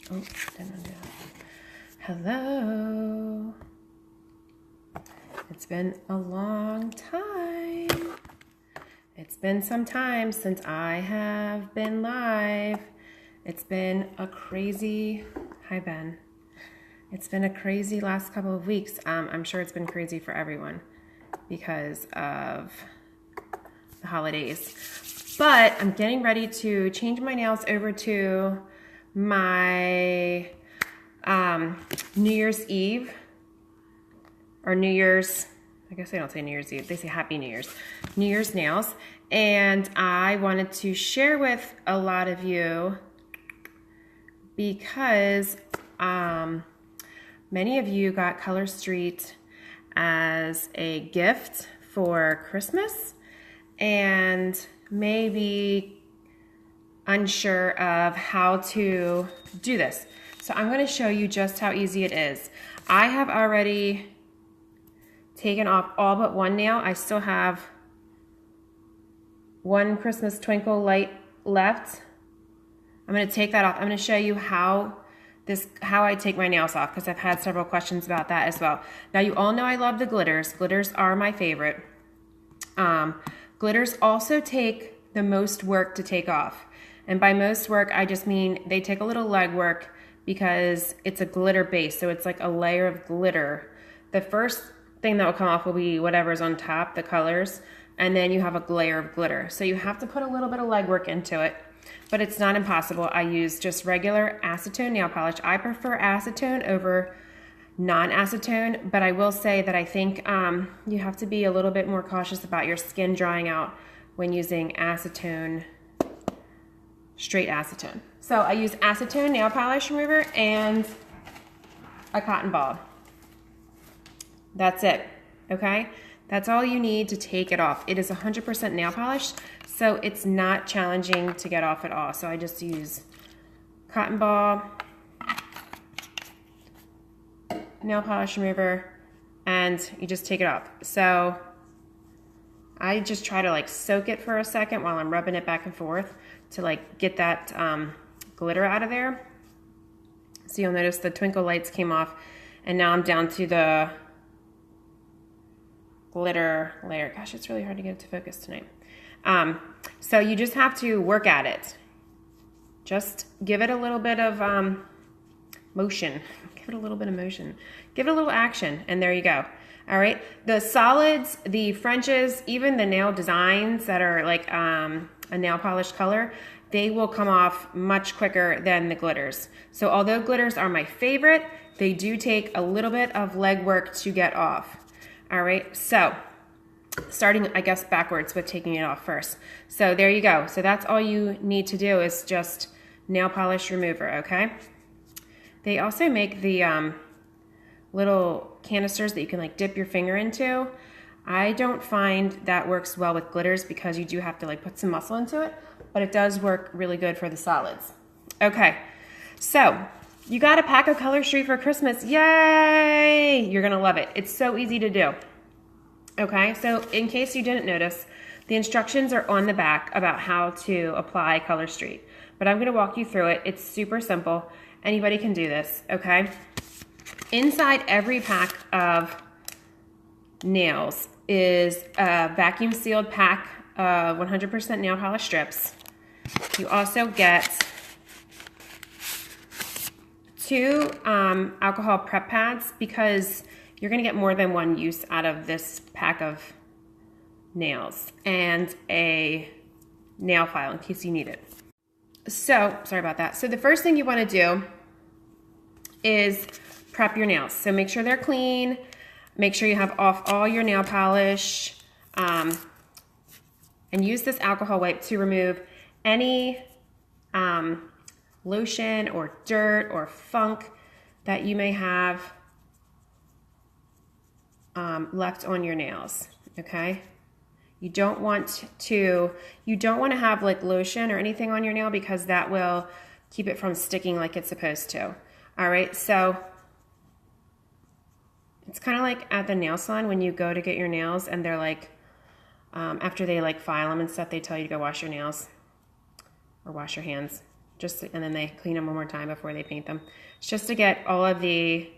Oh, didn't undo that. Hello. It's been a long time. It's been some time since I have been live. It's been a crazy, hi Ben. It's been a crazy last couple of weeks. I'm sure it's been crazy for everyone because of the holidays. But I'm getting ready to change my nails over to my New Year's Eve or New Year's, I guess they don't say New Year's Eve, they say Happy New Year's. New Year's nails. And I wanted to share with a lot of you because many of you got Color Street as a gift for Christmas and maybe unsure of how to do this. So I'm going to show you just how easy it is. I have already taken off all but one nail. I still have one Christmas twinkle light left. I'm going to take that off. I'm going to show you how I take my nails off because I've had several questions about that as well. Now you all know I love the glitters. Glitters are my favorite. Glitters also take the most work to take off. And by most work, I just mean they take a little leg work because it's a glitter base. So it's like a layer of glitter. The first thing that will come off will be whatever's on top, the colors, and then you have a layer of glitter. So you have to put a little bit of leg work into it, but it's not impossible. I use just regular acetone nail polish. I prefer acetone over non-acetone, but I will say that I think you have to be a little bit more cautious about your skin drying out when using acetone, straight acetone. So I use acetone nail polish remover and a cotton ball. That's it, okay? That's all you need to take it off. It is 100% nail polish, so it's not challenging to get off at all. So I just use cotton ball, nail polish remover, and you just take it off. So I just try to like soak it for a second while I'm rubbing it back and forth to like get that glitter out of there. So you'll notice the twinkle lights came off and now I'm down to the glitter layer. Gosh, it's really hard to get it to focus tonight. So you just have to work at it. Just give it a little bit of motion. Give it a little bit of motion. Give it a little action, and there you go. All right. The solids, the Frenches, even the nail designs that are like a nail polish color, they will come off much quicker than the glitters. So although glitters are my favorite, they do take a little bit of leg work to get off. All right. So starting, I guess, backwards with taking it off first. So there you go. So that's all you need to do is just nail polish remover. Okay. They also make the little canisters that you can like dip your finger into. I don't find that works well with glitters because you do have to like put some muscle into it, but it does work really good for the solids. Okay, so you got a pack of Color Street for Christmas. Yay! You're gonna love it. It's so easy to do. Okay, so in case you didn't notice, the instructions are on the back about how to apply Color Street, but I'm gonna walk you through it. It's super simple. Anybody can do this, okay? Inside every pack of nails is a vacuum sealed pack of 100% nail polish strips. You also get 2 alcohol prep pads because you're gonna get more than one use out of this pack of nails, and a nail file in case you need it. So, sorry about that. So the first thing you wanna do is prep your nails. So make sure they're clean. Make sure you have off all your nail polish, and use this alcohol wipe to remove any lotion or dirt or funk that you may have left on your nails, okay? You don't want to have like lotion or anything on your nail because that will keep it from sticking like it's supposed to. All right, so it's kind of like at the nail salon when you go to get your nails and they're like, after they like file them and stuff, they tell you to go wash your nails or wash your hands. and then they clean them one more time before they paint them. It's just to get all of the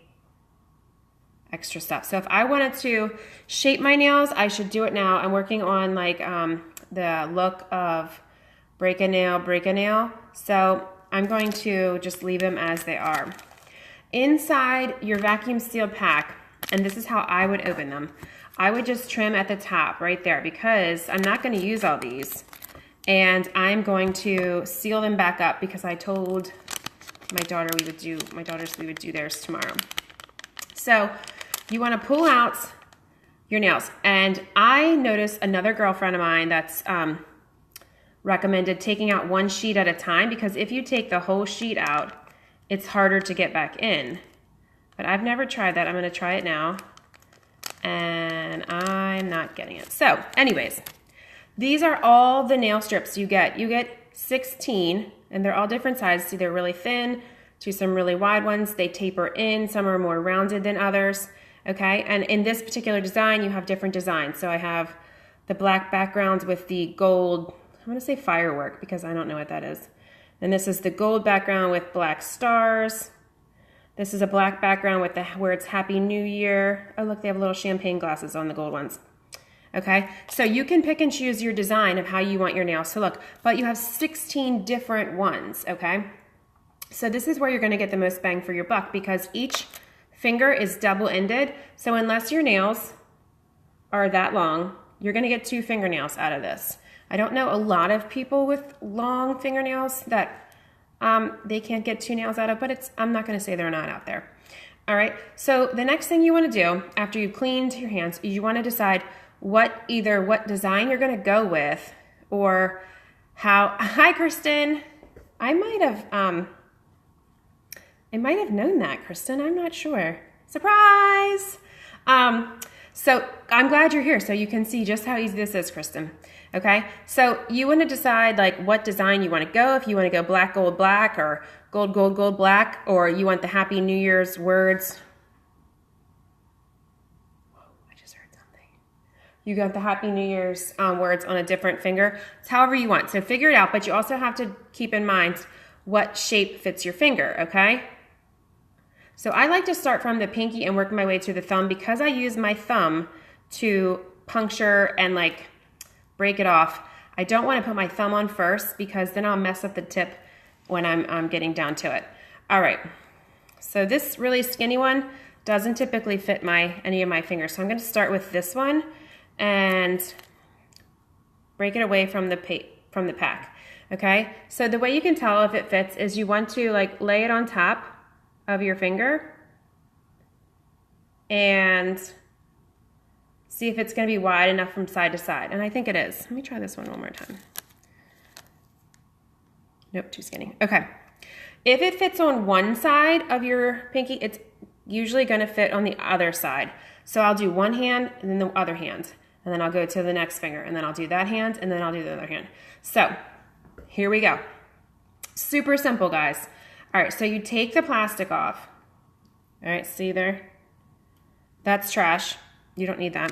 extra stuff. So if I wanted to shape my nails, I should do it now. I'm working on like the look of break a nail. So I'm going to just leave them as they are. Inside your vacuum sealed pack, and this is how I would open them, I would just trim at the top right there because I'm not going to use all these. And I'm going to seal them back up because I told my daughter we would do theirs tomorrow. So you want to pull out your nails. And I noticed another girlfriend of mine that's recommended taking out one sheet at a time, because if you take the whole sheet out, it's harder to get back in. But I've never tried that. I'm going to try it now. And I'm not getting it. So anyways, these are all the nail strips you get. You get 16, and they're all different sizes. See, they're really thin to some really wide ones. They taper in. Some are more rounded than others. Okay, and in this particular design, you have different designs. So I have the black backgrounds with the gold, I'm going to say firework because I don't know what that is. And this is the gold background with black stars. This is a black background with where it's Happy New Year. Oh, look, they have little champagne glasses on the gold ones. Okay, so you can pick and choose your design of how you want your nails to look, but you have 16 different ones, okay? So this is where you're going to get the most bang for your buck because each finger is double-ended. So unless your nails are that long, you're going to get 2 fingernails out of this. I don't know a lot of people with long fingernails that they can't get 2 nails out of, but I'm not going to say they're not out there. All right, so the next thing you want to do after you've cleaned your hands is you want to decide either what design you're going to go with or how. Hi, Kristen. I might have known that, Kristen. I'm not sure. Surprise! So I'm glad you're here so you can see just how easy this is, Kristen. Okay, so you want to decide like what design you want to go. If you want to go black, gold, black, or gold, gold, gold, black, or you want the Happy New Year's words. Whoa, I just heard something. You got the Happy New Year's words on a different finger. It's however you want. So figure it out, but you also have to keep in mind what shape fits your finger, okay? So I like to start from the pinky and work my way to the thumb because I use my thumb to puncture and like break it off. I don't want to put my thumb on first because then I'll mess up the tip when I'm getting down to it. All right, so this really skinny one doesn't typically fit any of my fingers. So I'm going to start with this one and break it away from the pack. Okay, so the way you can tell if it fits is you want to like lay it on top of your finger and see if it's going to be wide enough from side to side. And I think it is. Let me try this one more time. Nope, too skinny. Okay. If it fits on one side of your pinky, it's usually going to fit on the other side. So I'll do one hand and then the other hand. And then I'll go to the next finger. And then I'll do that hand and then I'll do the other hand. So here we go. Super simple, guys. All right, so you take the plastic off. All right, see there? That's trash. You don't need that.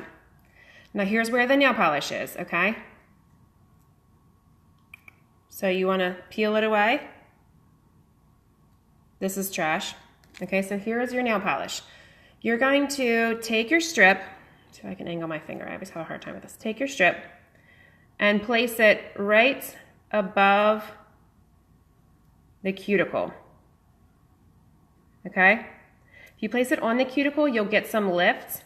Now here's where the nail polish is, okay? So you want to peel it away. This is trash. Okay, so here is your nail polish. You're going to take your strip. See if I can angle my finger. I always have a hard time with this. Take your strip and place it right above the cuticle. Okay? If you place it on the cuticle, you'll get some lift.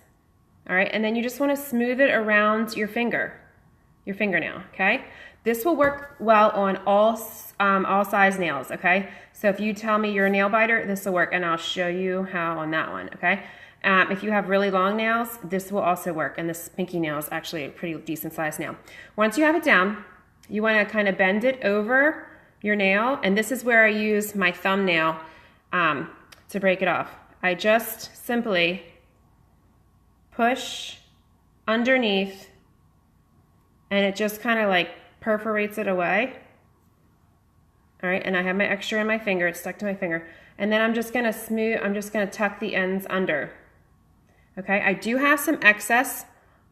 All right, and then you just want to smooth it around your fingernail, okay? This will work well on all size nails, okay? So if you tell me you're a nail biter, this will work, and I'll show you how on that one, okay? If you have really long nails, this will also work, and this pinky nail is actually a pretty decent sized nail. Once you have it down, you want to kind of bend it over your nail, and this is where I use my thumbnail to break it off. I just simply push underneath and it just kind of like perforates it away. All right, and I have my extra in my finger, it's stuck to my finger. And then I'm just gonna tuck the ends under. Okay, I do have some excess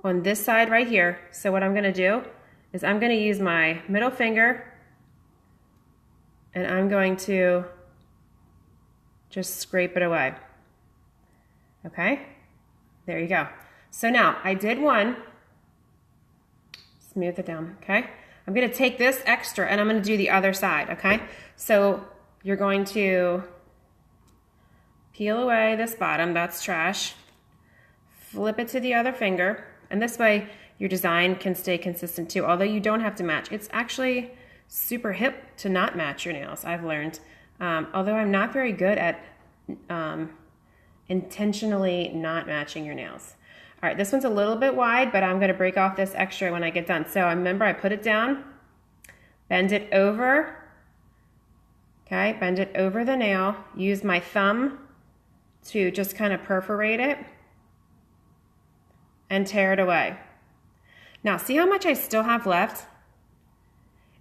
on this side right here. So what I'm gonna do is I'm gonna use my middle finger and I'm going to just scrape it away. Okay, there you go. So now I did one, smooth it down, okay? I'm gonna take this extra and I'm gonna do the other side, okay? So you're going to peel away this bottom, that's trash, flip it to the other finger, and this way your design can stay consistent too, although you don't have to match. It's actually super hip to not match your nails, I've learned. Although I'm not very good at intentionally not matching your nails. All right, this one's a little bit wide, but I'm gonna break off this extra when I get done. So remember, I put it down, bend it over, okay? Bend it over the nail, use my thumb to just kind of perforate it and tear it away. Now, see how much I still have left?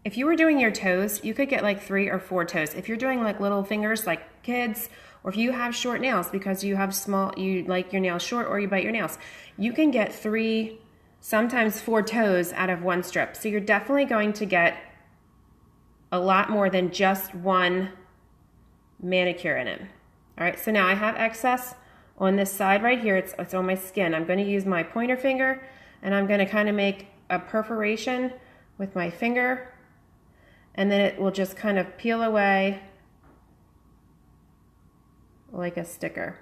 If you were doing your toes, you could get like 3 or 4 toes. If you're doing like little fingers like kids, or if you have short nails because you have you like your nails short or you bite your nails, you can get 3, sometimes 4 toes out of one strip. So you're definitely going to get a lot more than just one manicure in it. All right, so now I have excess on this side right here. It's on my skin. I'm going to use my pointer finger and I'm going to kind of make a perforation with my finger, and then it will just kind of peel away like a sticker.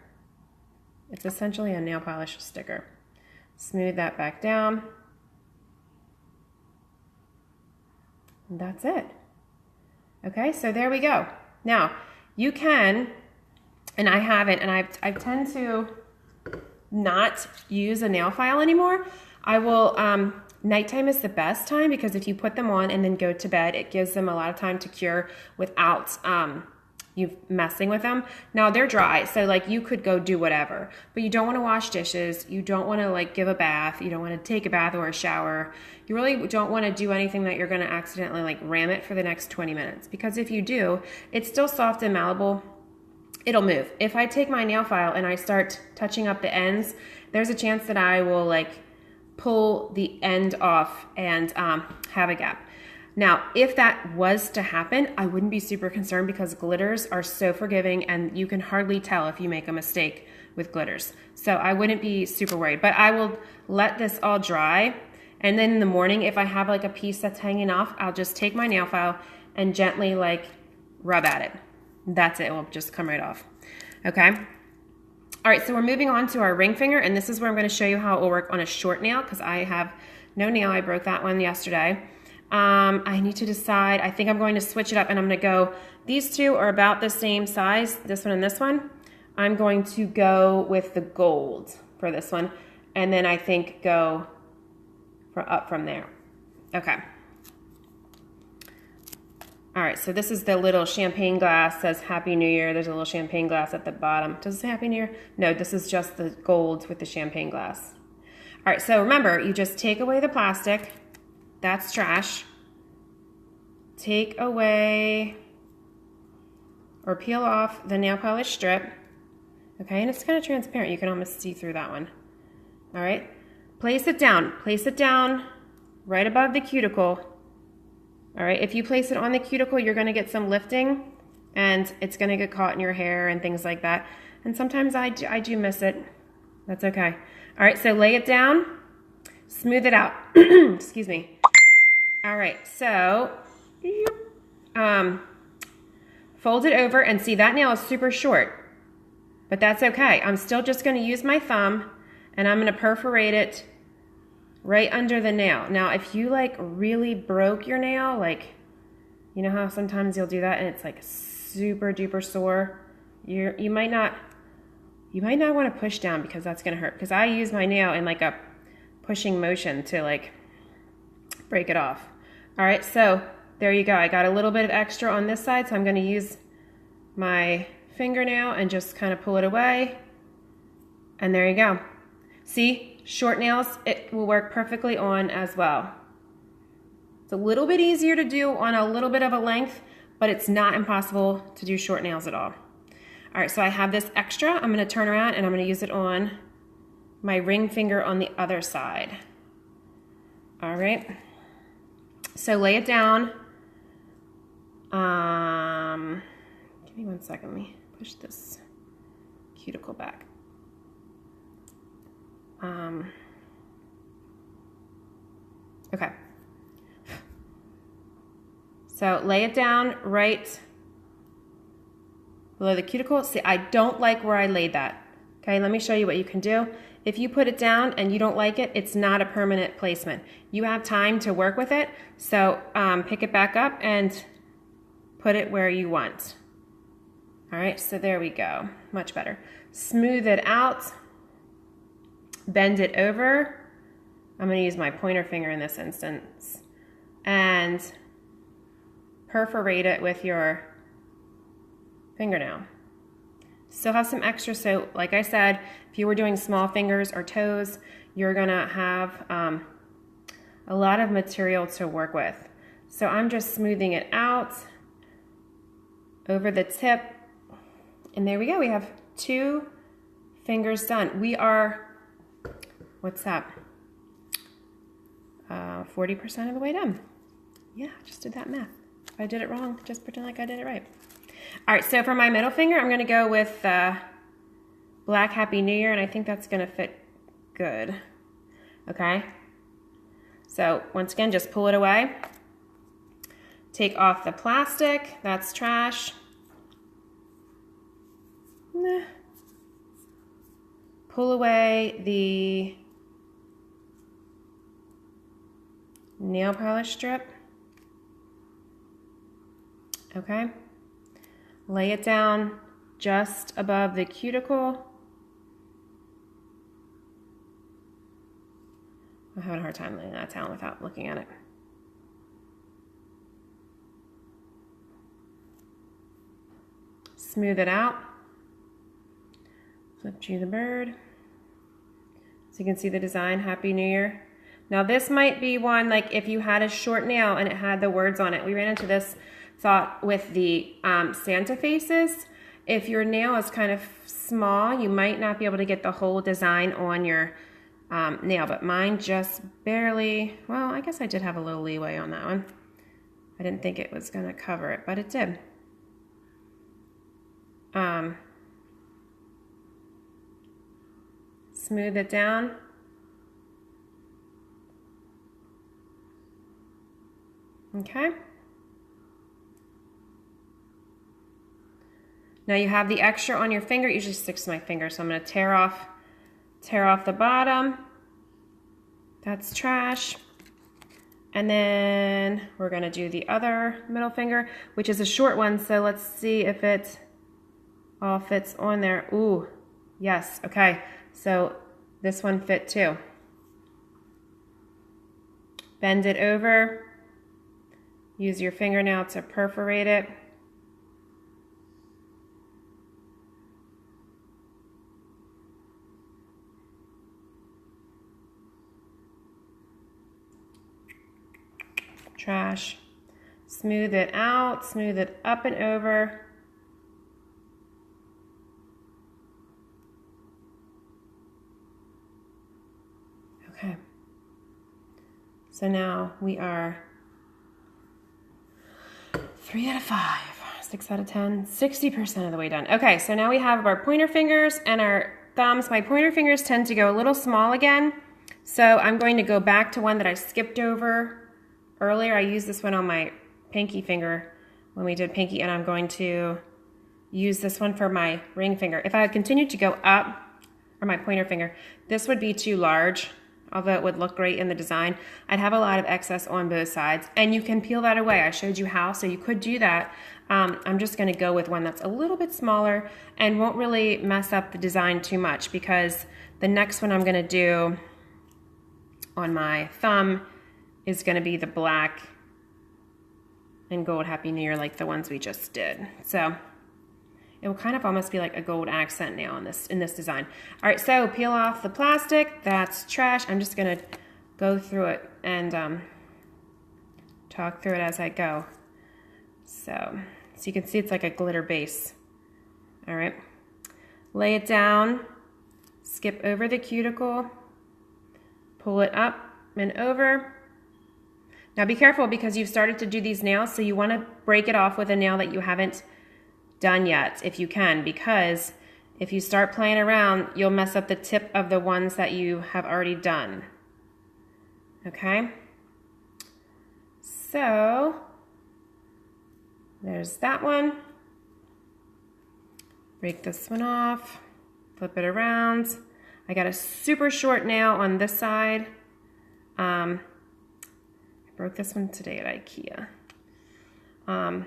It's essentially a nail polish sticker. Smooth that back down. And that's it. Okay, so there we go. Now, you can, and I haven't, and I tend to not use a nail file anymore. I will, nighttime is the best time because if you put them on and then go to bed, it gives them a lot of time to cure without you messing with them. Now they're dry, so like you could go do whatever, but you don't want to wash dishes. You don't want to like give a bath. You don't want to take a bath or a shower. You really don't want to do anything that you're going to accidentally like ram it for the next 20 minutes, because if you do, it's still soft and malleable. It'll move. If I take my nail file and I start touching up the ends, there's a chance that I will like pull the end off and have a gap. Now, if that was to happen, I wouldn't be super concerned because glitters are so forgiving and you can hardly tell if you make a mistake with glitters. So I wouldn't be super worried, but I will let this all dry. And then in the morning, if I have like a piece that's hanging off, I'll just take my nail file and gently like rub at it. That's it, it will just come right off. Okay. All right, so we're moving on to our ring finger, and this is where I'm going to show you how it will work on a short nail because I have no nail. I broke that one yesterday. I need to decide. I think I'm going to switch it up, and I'm going to go, these two are about the same size, this one and this one. I'm going to go with the gold for this one, and then I think go up from there. Okay. All right, so this is the little champagne glass, says Happy New Year. There's a little champagne glass at the bottom. Does it say Happy New Year? No, this is just the gold with the champagne glass. All right, so remember, you just take away the plastic. That's trash. Take away or peel off the nail polish strip. Okay, and it's kind of transparent. You can almost see through that one. All right, place it down. Place it down right above the cuticle. All right, if you place it on the cuticle, you're going to get some lifting and it's going to get caught in your hair and things like that. And sometimes I do miss it. That's okay. All right, so lay it down, smooth it out. Excuse me. All right, so fold it over, and see that nail is super short, but that's okay. I'm still just going to use my thumb and I'm going to perforate it right under the nail. Now, if you like really broke your nail, like, you know how sometimes you'll do that and it's like super duper sore, you might not want to push down because that's gonna hurt. Because I use my nail in like a pushing motion to like break it off. All right, so there you go. I got a little bit of extra on this side, so I'm gonna use my fingernail and just kind of pull it away. And there you go. See? Short nails, it will work perfectly on as well. It's a little bit easier to do on a little bit of a length, but it's not impossible to do short nails at all. All right, so I have this extra. I'm going to turn around and I'm going to use it on my ring finger on the other side. All right, so lay it down, Give me 1 second. Let me push this cuticle back. Okay. So lay it down right below the cuticle. See, I don't like where I laid that. Okay, let me show you what you can do. If you put it down and you don't like it, it's not a permanent placement. You have time to work with it, so pick it back up and put it where you want. All right, so there we go, much better. Smooth it out, bend it over. I'm gonna use my pointer finger in this instance, and perforate it with your fingernail. Still have some extra, so like I said, if you were doing small fingers or toes, you're gonna have a lot of material to work with. So I'm just smoothing it out over the tip, and there we go. We have 2 fingers done. We are, what's that? 40% of the way done. Yeah, just did that math. If I did it wrong, just pretend like I did it right. All right, so for my middle finger, I'm gonna go with Black Happy New Year, and I think that's gonna fit good, okay? So once again, just pull it away. Take off the plastic, that's trash. Pull away the nail polish strip, okay? Lay it down just above the cuticle. I'm having a hard time laying that down without looking at it. Smooth it out. Flip you the bird. So you can see the design, Happy New Year. Now this might be one, like if you had a short nail and it had the words on it. We ran into this thought with the Santa faces. If your nail is kind of small, you might not be able to get the whole design on your nail, but mine just barely, well, I guess I did have a little leeway on that one. I didn't think it was gonna cover it, but it did. Smooth it down. Okay. Now you have the extra on your finger. It usually sticks to my finger, so I'm going to tear off the bottom. That's trash. And then we're going to do the other middle finger, which is a short one. So let's see if it all fits on there. Ooh, yes. Okay. So this one fit too. Bend it over. Use your fingernail to perforate it. Trash. Smooth it out, smooth it up and over. Okay. So now we are 3 out of 5, 6 out of 10, 60% of the way done. Okay, so now we have our pointer fingers and our thumbs. My pointer fingers tend to go a little small again, so I'm going to go back to one that I skipped over earlier. I used this one on my pinky finger when we did pinky, and I'm going to use this one for my ring finger. If I had continued to go up, or my pointer finger, this would be too large. Although it would look great in the design, I'd have a lot of excess on both sides, and you can peel that away. I showed you how, so you could do that. I'm just going to go with one that's a little bit smaller and won't really mess up the design too much, because the next one I'm going to do on my thumb is going to be the black and gold Happy New Year, like the ones we just did. So it will kind of almost be like a gold accent nail in this design. All right, so peel off the plastic. That's trash. I'm just gonna go through it and talk through it as I go. So you can see it's like a glitter base. All right, lay it down, skip over the cuticle, pull it up and over. Now be careful because you've started to do these nails, so you want to break it off with a nail that you haven't done yet, if you can, because if you start playing around, you'll mess up the tip of the ones that you have already done. Okay? So, there's that one. Break this one off, flip it around. I got a super short nail on this side. I broke this one today at IKEA. So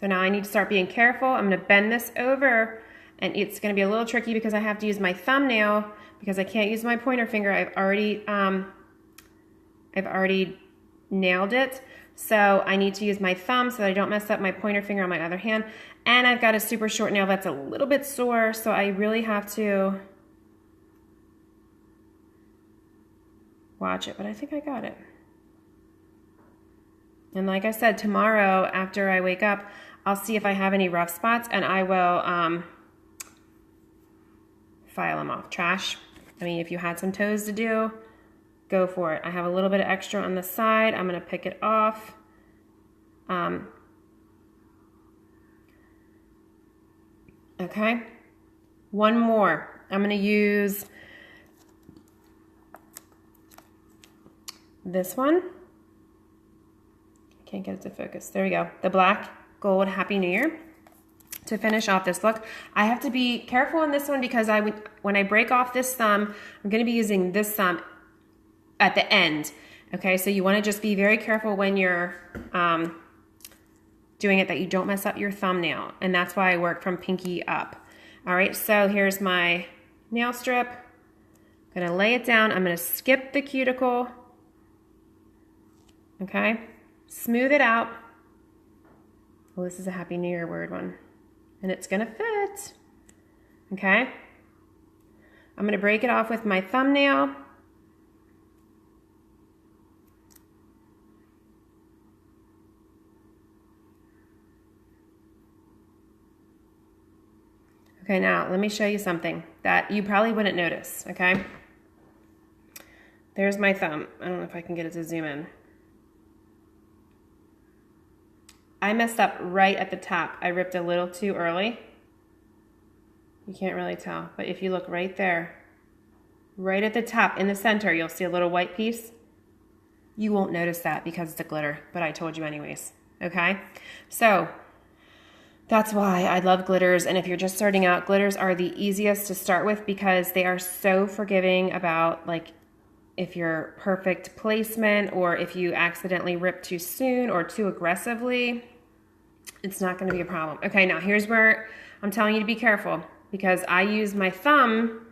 now I need to start being careful. I'm going to bend this over, and it's going to be a little tricky because I have to use my thumbnail because I can't use my pointer finger. I've already nailed it. So I need to use my thumb so that I don't mess up my pointer finger on my other hand. And I've got a super short nail that's a little bit sore, so I really have to watch it, but I think I got it. And like I said, tomorrow after I wake up, I'll see if I have any rough spots, and I will file them off. Trash. I mean, if you had some toes to do, go for it. I have a little bit of extra on the side. I'm going to pick it off. Okay. One more. I'm going to use this one. Can't get it to focus. There we go. The Black Gold Happy New Year. To finish off this look, I have to be careful on this one because when I break off this thumb, I'm going to be using this thumb at the end. Okay, so you want to just be very careful when you're doing it that you don't mess up your thumbnail, and that's why I work from pinky up. All right, so here's my nail strip. I'm going to lay it down. I'm going to skip the cuticle. Okay, smooth it out. Well, this is a Happy New Year word one, and it's going to fit. Okay, I'm going to break it off with my thumbnail. Okay, now let me show you something that you probably wouldn't notice, okay? There's my thumb. I don't know if I can get it to zoom in. I messed up right at the top. I ripped a little too early. You can't really tell, but if you look right there, right at the top in the center, you'll see a little white piece. You won't notice that because it's a glitter, but I told you anyways, okay? So that's why I love glitters, and if you're just starting out, glitters are the easiest to start with because they are so forgiving about like if your perfect placement or if you accidentally rip too soon or too aggressively, it's not going to be a problem. Okay, now here's where I'm telling you to be careful because I use my thumb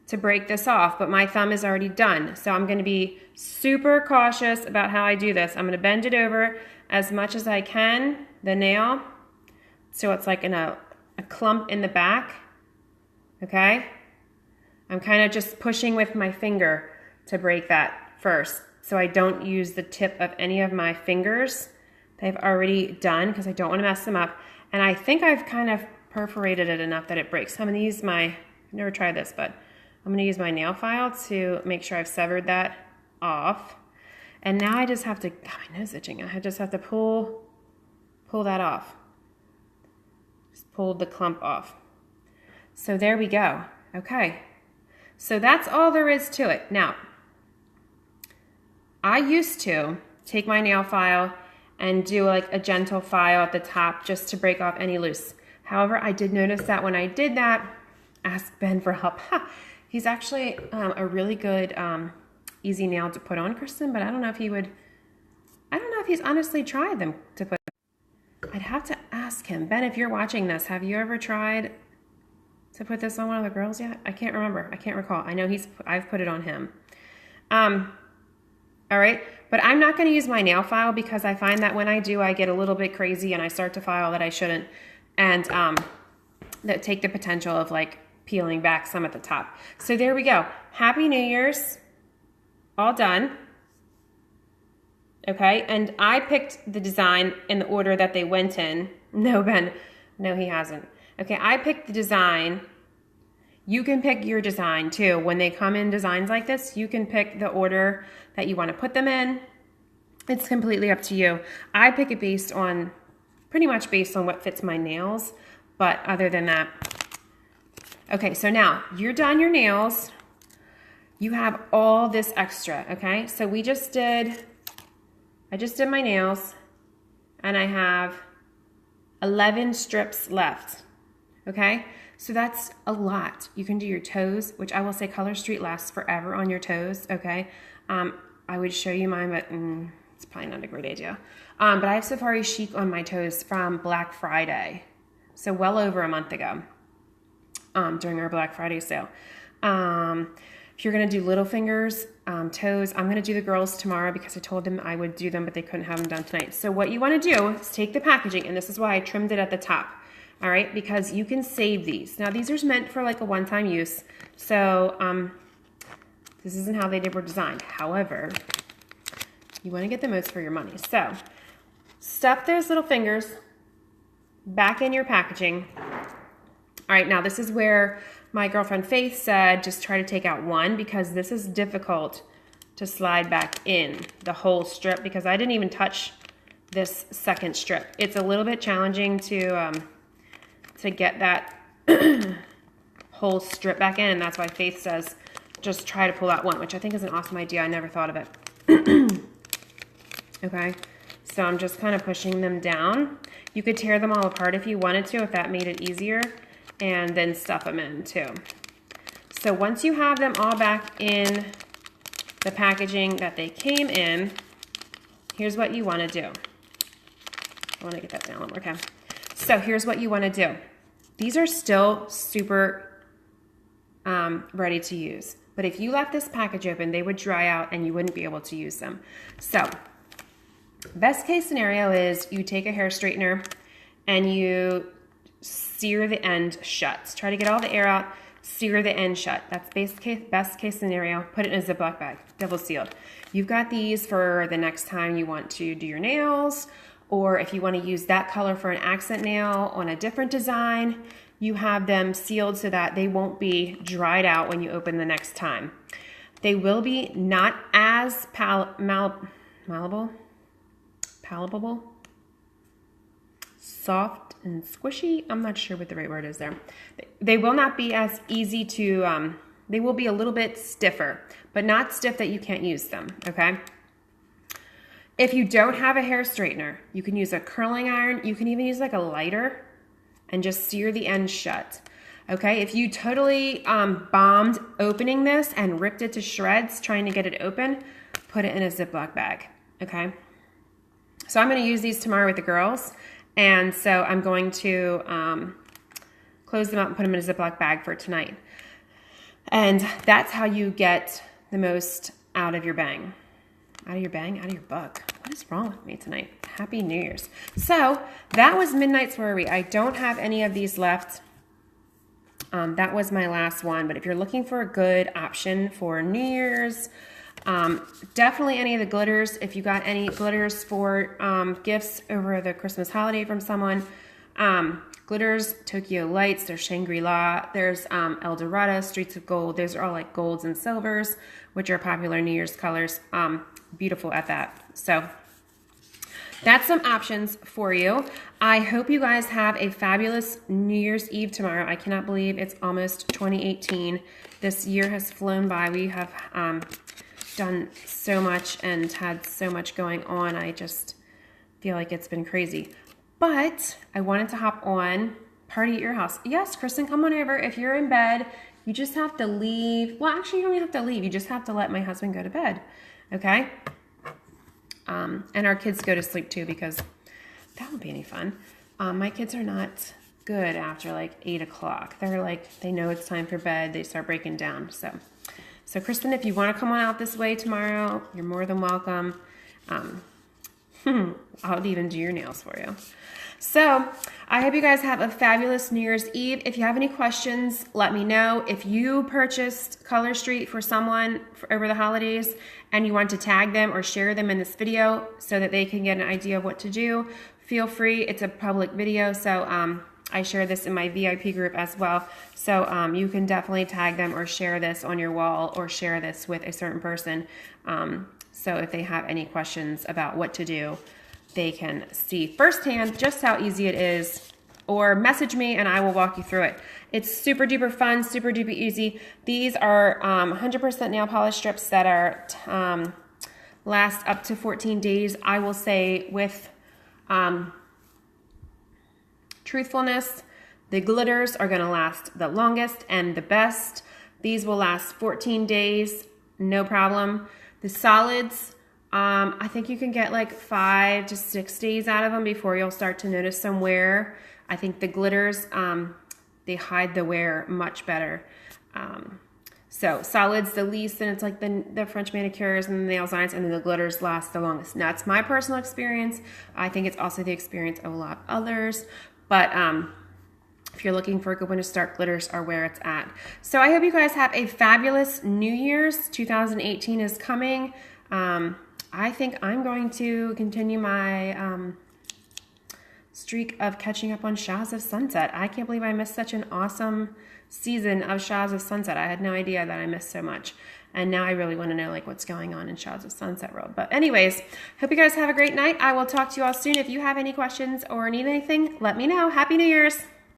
to break this off, but my thumb is already done. So I'm going to be super cautious about how I do this. I'm going to bend it over as much as I can, the nail, so it's like in a clump in the back, okay? I'm kind of just pushing with my finger to break that first, so I don't use the tip of any of my fingers that I've already done because I don't want to mess them up. And I think I've kind of perforated it enough that it breaks. So I'm going to use I've never tried this, but I'm going to use my nail file to make sure I've severed that off. And now I just have to, God, my nose itching. I just have to pull that off. Just pulled the clump off. So there we go. Okay. So that's all there is to it. Now, I used to take my nail file and do like a gentle file at the top just to break off any loose. However, I did notice that when I did that, ask Ben for help. He's actually a really good easy nail to put on, Kristen, but I don't know if he would, I don't know if he's honestly tried them to put. I'd have to ask him. Ben, if you're watching this, have you ever tried to put this on one of the girls yet? I can't remember. I can't recall. I know I've put it on him. All right, but I'm not going to use my nail file because I find that when I do, I get a little bit crazy and I start to file that I shouldn't, and that take the potential of like peeling back some at the top. So there we go. Happy New Year's. All done. Okay, and I picked the design in the order that they went in. No, Ben. No, he hasn't. Okay, I picked the design. You can pick your design too. When they come in designs like this, you can pick the order that you want to put them in. It's completely up to you. I pick it pretty much based on what fits my nails, but other than that. Okay, so now you're done your nails. You have all this extra, okay? So I just did my nails, and I have 11 strips left, okay? So that's a lot. You can do your toes, which I will say Color Street lasts forever on your toes, okay? I would show you mine, but it's probably not a great idea. But I have Safari Chic on my toes from Black Friday, so well over a month ago, during our Black Friday sale. If you're gonna do little fingers, toes, I'm gonna do the girls tomorrow because I told them I would do them, but they couldn't have them done tonight. So what you wanna do is take the packaging, and this is why I trimmed it at the top, all right? Because you can save these. Now these are meant for like a one-time use, so this isn't how they were designed. However, you wanna get the most for your money. So stuff those little fingers back in your packaging. All right, now this is where my girlfriend Faith said just try to take out one, because this is difficult to slide back in the whole strip, because I didn't even touch this second strip. It's a little bit challenging to get that whole strip back in, and that's why Faith says just try to pull out one, which I think is an awesome idea. I never thought of it. Okay, so I'm just kind of pushing them down. You could tear them all apart if you wanted to, if that made it easier, and then stuff them in too. So once you have them all back in the packaging that they came in, here's what you want to do. I want to get that down a little more. Okay. So here's what you want to do. These are still super ready to use, but if you left this package open, they would dry out and you wouldn't be able to use them. So best case scenario is you take a hair straightener and you sear the end shut. Try to get all the air out, sear the end shut. That's best case scenario. Put it in a Ziploc bag, double sealed. You've got these for the next time you want to do your nails, or if you want to use that color for an accent nail on a different design, you have them sealed so that they won't be dried out when you open the next time. They will be not as palatable, soft and squishy. I'm not sure what the right word is there. They will not be as easy to, they will be a little bit stiffer, but not stiff that you can't use them, okay? If you don't have a hair straightener, you can use a curling iron. You can even use like a lighter and just sear the end shut, okay? If you totally bombed opening this and ripped it to shreds trying to get it open, put it in a Ziploc bag, okay? So I'm gonna use these tomorrow with the girls. And so I'm going to close them up and put them in a Ziploc bag for tonight. And that's how you get the most out of your bang. Out of your bang? Out of your buck. What is wrong with me tonight? Happy New Year's. So that was Midnight Swerery. I don't have any of these left. That was my last one. But if you're looking for a good option for New Year's, definitely any of the glitters. If you got any glitters for gifts over the Christmas holiday from someone, glitters, Tokyo Lights, there's Shangri-La, there's El Dorado, Streets of Gold. Those are all like golds and silvers, which are popular New Year's colors. Beautiful at that. So that's some options for you. I hope you guys have a fabulous New Year's Eve tomorrow. I cannot believe it's almost 2018. This year has flown by. We have done so much and had so much going on. I just feel like it's been crazy. But I wanted to hop on Party at Your House. Yes, Kristen, come on over. If you're in bed, you just have to leave. Well, actually, you don't even have to leave. You just have to let my husband go to bed, okay? And our kids go to sleep too, because that won't be any fun. My kids are not good after like 8 o'clock. They're like, they know it's time for bed. They start breaking down, so Kristen, if you want to come on out this way tomorrow, you're more than welcome. I'll even do your nails for you. So I hope you guys have a fabulous New Year's Eve. If you have any questions, let me know. If you purchased Color Street for someone over the holidays and you want to tag them or share them in this video so that they can get an idea of what to do, feel free. It's a public video, so I share this in my VIP group as well. So you can definitely tag them or share this on your wall or share this with a certain person So if they have any questions about what to do, they can see firsthand just how easy it is, or message me and I will walk you through it. It's super duper fun, super duper easy. These are 100% nail polish strips that are last up to 14 days. I will say with truthfulness, the glitters are gonna last the longest and the best. These will last 14 days, no problem. The solids, I think you can get like 5 to 6 days out of them before you'll start to notice some wear. I think the glitters, they hide the wear much better. So solids the least, and it's like the French manicures and the nail designs, and then the glitters last the longest. Now, that's my personal experience. I think it's also the experience of a lot of others, but if you're looking for a good one to start, glitters are where it's at. So I hope you guys have a fabulous New Year's. 2018 is coming. I think I'm going to continue my streak of catching up on Shahs of Sunset. I can't believe I missed such an awesome season of Shahs of Sunset. I had no idea that I missed so much. And now I really want to know like what's going on in Shahs of Sunset world. But anyways, hope you guys have a great night. I will talk to you all soon. If you have any questions or need anything, let me know. Happy New Year's.